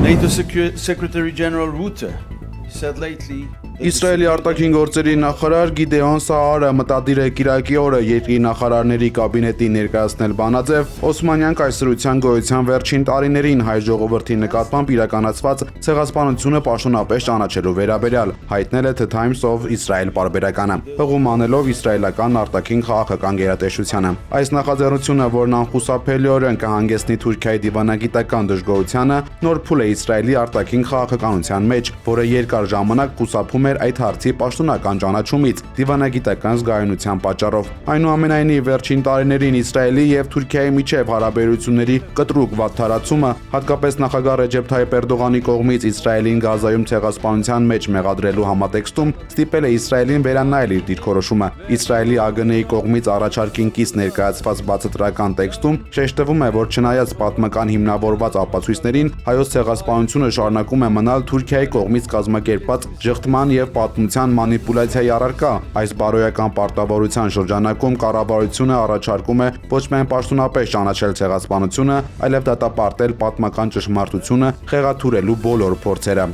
NATO Secretary General Rutte said lately Իսրայելի արտաքին գործերի նախարար Գիդեոն Սաարը մտադիր է կիրակի օրը երկրի նախարարների կաբինետին ներկայացնել բանաձև Օսմանյան կայսրության գոյության վերջին տարիներին հայ ժողովրդի նկատմամբ իրականացված ցեղասպանությունը պաշտոնապես ճանաչելու վերաբերյալ, հայտնել է The Times of Israel պարբերականը, հղում անելով իսրայելական արտաքին քաղաքական գերատեսչությանը։ Այս նախաձեռնությունը, որն անխուսափելիորեն կհանգեցնի Թուրքիայի դիվանագիտական դժգոհությանը, նոր փուլ է Իսրայելի արտաքին քաղաքականության մեջ, որը երկար ժամանակ խուսափում այդ հարցի պաշտոնական ճանաչումից դիվանագիտական զգայունության պատճառով։ Այնուամենայնիվ, վերջին տարիներին Իսրայելի եւ Թուրքիայի միջև հարաբերությունների կտրուկ վատթարացումը, հատկապես նախագահ Ռեջեփ Թայիփ Էրդողանի կողմից Իսրայելին Գազայում ցեղասպանության մեջ մեղադրելու համատեքստում ստիպել է Իսրայելին վերանայել իր դիրքորոշումը։ Իսրայելի ԱԳՆ-ի կողմից առաջարկին կից ներկայացված բացատրական տեքստում շեշտվում է, որ չնայած պատմական հիմնավորված ապացույցներին, հայոց ցեղասպանությունը շարունակում է մնալ Թուրքիայի կողմից կազմակերպված ժխտման եւ պատմության մանիպուլյացիայի առարկա։ Այս բարոյական պարտավորության շրջանակում կառավարությունը առաջարկում է ոչ միայն պաշտոնապես ճանաչել ցեղասպանությունը, այլև դատապարտել պատմական ճշմարտությունը, խեղաթյուրելու բոլոր փորձերը։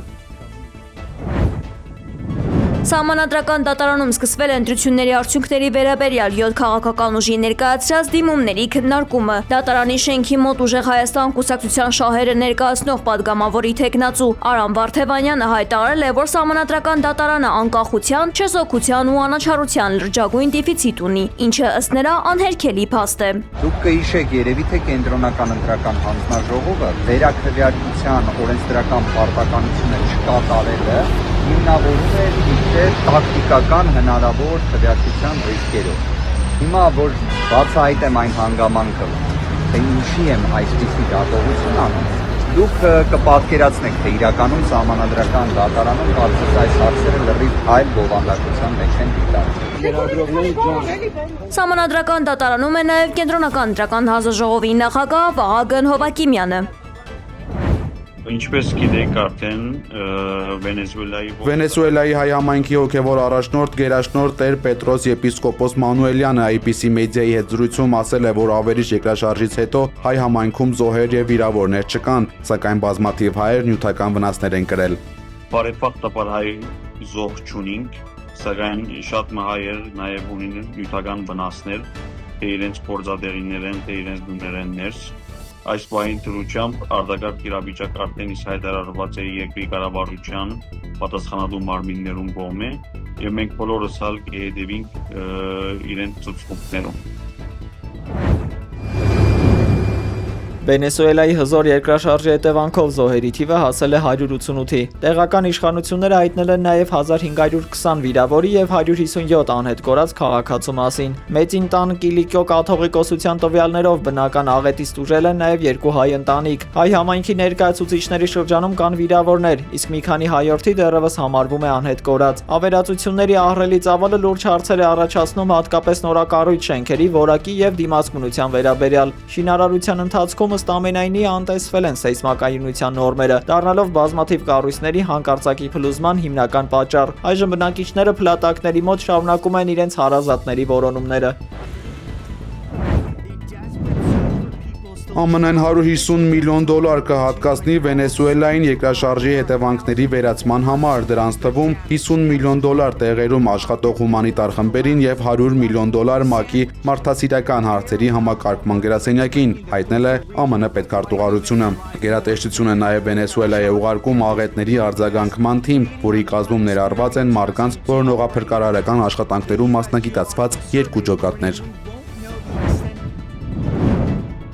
Սահմանադրական դատարանում սկսվել է ընտրությունների արդյունքների վերաբերյալ 7 քաղաքական ուժի ներկայացրած դիմումների քննարկումը։ Դատարանի շենքի մոտ ուժեղ Հայաստան կուսակցության շահերը ներկայացնող падգամավորի թեկնածու Արամ Վարդևանյանը հայտարարել է, որ Սահմանադրական դատարանը անկախության, չեզոքության ու անաչառության լրջագույն դեֆիցիտ ունի, ինչը ըստ նրա անհերքելի փաստ է։ Դուք կհիշեք երևի թե կենտրոնական ընտրական հանձնաժողովը վերաքվեարկության օրենսդրական պարտականությունը չկատարելը հիմնավորում է իբրև տակտիկական հնարավոր քվեարկության ռիսկերով։ Հիմա որ բացահայտեմ այն հանգամանքը, թե ինչի եմ այսպիսի դատողություն անում, դուք կպատկերացնեք, թե իրականում Սահմանադրական դատարանում կարծես այս հարցերը լրիվ այլ բովանդակության մեջ են դիտարկվում։ Սահմանադրական դատարանում է նաև Կենտրոնական ընտրական հանձնաժողովի նախագահ Վահագն Հովակիմյանը։ Ինչպես գիտեք, արդեն Վենեսուելայի հայ համայնքի հոգևոր առաջնորդ գերաշնորհ Տեր Պետրոս եպիսկոպոս Մանուելյանը IPC մեդիայի հետ զրույցում ասել է, որ ավերիչ երկրաշարժից հետո հայ համայնքում զոհեր եւ վիրավորներ չկան, սակայն բազմաթիվ հայեր նյութական վնասներ են կրել։ Բարեփոխտաբար հայ զոհ չունենք, սակայն շատ հայեր նաև ունեն նյութական վնասներ, թե իրենց գործադեղիներեն, թե իրենց դուներեն ներս։ Այս բային դրությամբ արտակարգ իրավիճակ արդեն իսկ հայտարարված է երկրի կառավարության պատասխանատու մարմիններում կողմէ եւ մենք բոլորս հալ կհետևենք իրենց ցուցումներում։ Վենեսուելայի հզոր երկրաշարժի հետևանքով զոհերի թիվը հասել է 188-ի։ Տեղական իշխանությունները հայտնել են նաև 1520 վիրավորի եւ 157 անհետ կորած քաղաքացու մասին։ Մեծին տան Կիլիկիո կաթողիկոսության տվյալներով բնական աղետից տուժել են նաև 2 հայ ընտանիք։ Հայ համայնքի ներկայացուցիչների շրջանում կան վիրավորներ, իսկ մի քանի հայորդի դեռևս համարվում է անհետ կորած։ Ավերածությունների ահռելի ծավալը լուրջ հարցեր է առաջացնում հատկապես նորակառույց շենքերի որակի եւ դիմացկունության վերաբերյալ։ Շինարարության ընթացքում ըստ ամենայնի անտեսվել են սեյսմակայունության նորմերը, դառնալով բազմաթիվ կառույցների հանկարծակի փլուզման հիմնական պատճառ։ Այժմ բնակիչները փլատակների մոտ շարունակում են իրենց հարազատների որոնումները։ ԱՄՆ-ն $150 միլիոն կհատկացնի Վենեսուելային երկրաշարժի հետևանքների վերացման համար, դրանց թվում $50 միլիոն տեղերում աշխատող հումանիտար խմբերին եւ $100 միլիոն ՄԱԿ-ի մարդասիրական հարցերի համակարգման գրասենյակին, հայտնել է ԱՄՆ պետքարտուղարությունը։ Գերատեսչությունը նաև Վենեսուելայի է ուղարկում աղետների արձագանքման թիմ, որի կազմում ներառված են մարդկանց որոնողափրկարարական աշխատանքներում մասնագիտացված 2 ջոկատներ։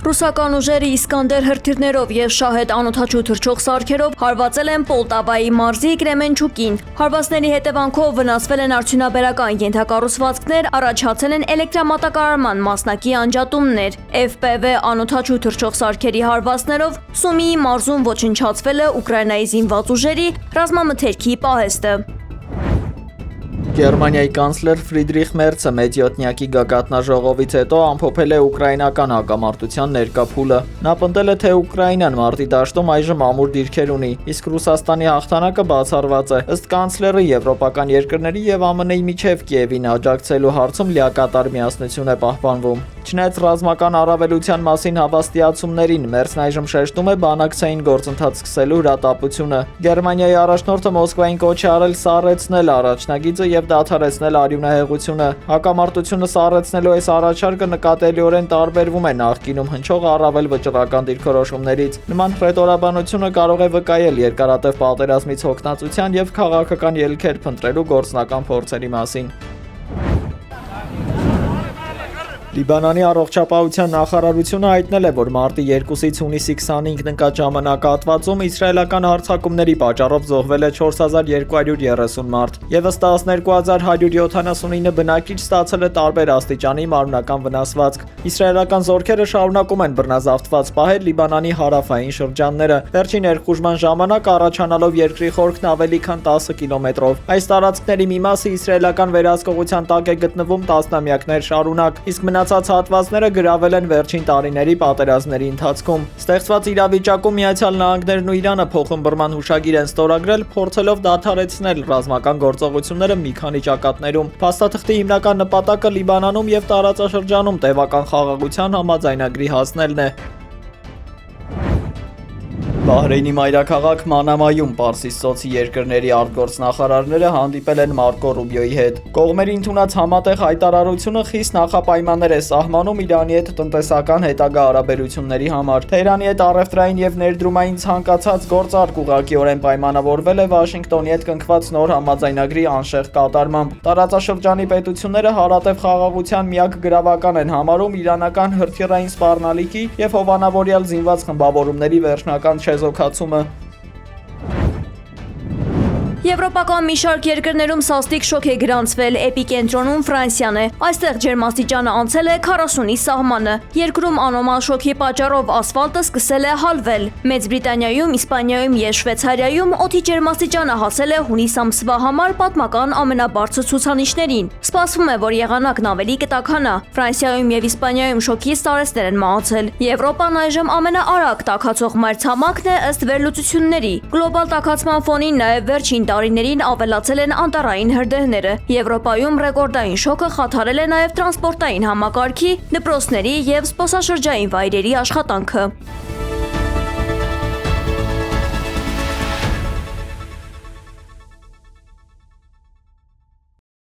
Ռուսական ուժերը Իսկանդեր հրթիռներով եւ շահեդ անօդաչու թռչող սարքերով հարվածել են Պոլտավայի մարզի Կրեմենչուկին։ Հարվածների հետևանքով վնասվել են արդյունաբերական ենթակառուցվածքներ, առաջացել են էլեկտրամատակարարման մասնակի անջատումներ։ FPV անօդաչու թռչող սարքերի հարվածներով Սումիի մարզում ոչնչացվել է Ուկրաինայի զինված ուժերի ռազմամթերքի պահեստը։ Գերմանիայի կանցլեր Ֆրիդրիխ Մերցը մեծյոտնյակի գագաթնաժողովից հետո ամփոփել է ուկրաինական հակամարտության ներկա փուլը։ Նա պնդել է, թե Ուկրաինան մարտի դաշտում այժմ ամուր դիրքեր ունի, իսկ Ռուսաստանի հաղթանակը բացառված է։ Ըստ կանցլերի, եվրոպական երկրների եւ ԱՄՆ-ի միջև Կիևին աջակցելու հարցում լիակատար միասնություն է պահպանվում։ Չնայած ռազմական առավելության մասին հավաստիացումներին, Մերցն այժմ շեշտում է բանակցային գործընթաց սկսելու հրատապությունը։ Գերմանիայի առաջնորդը Մոսկվային կոչ է արել սառեցնել առաջնագիծը եւ դադարեցնել արյունահեղությունը։ Հակամարտությունը սառեցնելու այս առաջարկը նկատելիորեն տարբերվում է նախկինում հնչող առավել վճռական դիրքորոշումներից։ Նման հռետորաբանությունը կարող է վկայել երկարատև պատերազմից հոգնածության եւ քաղաքական ելքեր փնտրելու գործնական փորձերի մասին։ Լիբանանի առողջապահության նախարարությունը հայտնել է, որ մարտի 2-ից հունիսի 25-ն ընկած ժամանակահատվածում իսրայելական հարձակումների պատճառով զոհվել է 4230 մարդ, եւս 12179 բնակիչ ստացել է տարբեր աստիճանի մարմնական վնասվածք։ Իսրայելական զորքերը շարունակում են բռնազավթված պահել Լիբանանի հարավային շրջանները, վերջին ներխուժման ժամանակ առաջանալով երկրի խորքն ավելի քան 10 կիլոմետրով։ Այս տարածքների մի մասը իսրայելական վերահսկողության տակ է գտնվում տասնամյակներ շարունակ, իսկ մնացած հատվածները գրավել են վերջին տարիների պատերազմների ընթացքում։ Ստեղծված իրավիճակում Միացյալ Նահանգներն ու Իրանը փոխըմբռնման հուշագիր են ստորագրել, փորձելով դադարեցնել ռազմական գործողությունները մի քանի ճակատներում։ Փաստաթղթի հիմնական նպատակը Լիբանանում եւ տարածաշրջանում տևական խաղաղության համաձայնագրի հասնելն է։ Բահրեյնի մայրաքաղաք Մանամայում Պարսից ծոցի երկրների արտգործնախարարները հանդիպել են Մարկո Ռուբիոյի հետ։ Կողմերի ընդունած համատեղ հայտարարությունը խիստ նախապայմաններ է սահմանում Իրանի հետ տնտեսական հետագա հարաբերությունների համար։ Թեհրանի հետ առևտրային եւ ներդրումային ցանկացած գործարք ուղղակիորեն պայմանավորվել է Վաշինգտոնի հետ կնքված նոր համաձայնագրի անշեղ կատարմամբ։ Տարածաշրջանի պետությունները հարատև խաղաղության միակ գրավական են համարում իրանական հրթիռային սպառնալիքի եւ հովանավորյալ զինված խմբավորումների վերջնական չեզոքացումը։ Եվրոպական մի շարք երկրներում սաստիկ շոկ է գրանցվել, էպիկենտրոնում Ֆրանսիան է։ Այստեղ ջերմաստիճանը անցել է 40-ի սահմանը։ Երկրում անոմալ շոկի պատճառով ասֆալտը սկսել է հալվել։ Մեծ Բրիտանիայում, Իսպանիայում եւ Շվեյցարիայում օդի ջերմաստիճանը հասել է հունիս ամսվա համար պատմական ամենաբարձր ցուցանիշներին։ Սպասվում է, որ եղանակն ավելի կտաքանա։ Ֆրանսիայում եւ Իսպանիայում շոկից տարեցներ են մահացել։ Եվրոպան այժմ ամենաարագ տաքացող մայրցամաքն է ըստ վերլուծությունների։ Գլոբալ տաքացման ֆոնին նաեւ վերջին տարիներին ավելացել են անտառային հրդեհները։ Եվրոպայում ռեկորդային շոկը խաթարել է նաև տրանսպորտային համակարգի, դպրոցների եւ զբոսաշրջային վայրերի աշխատանքը։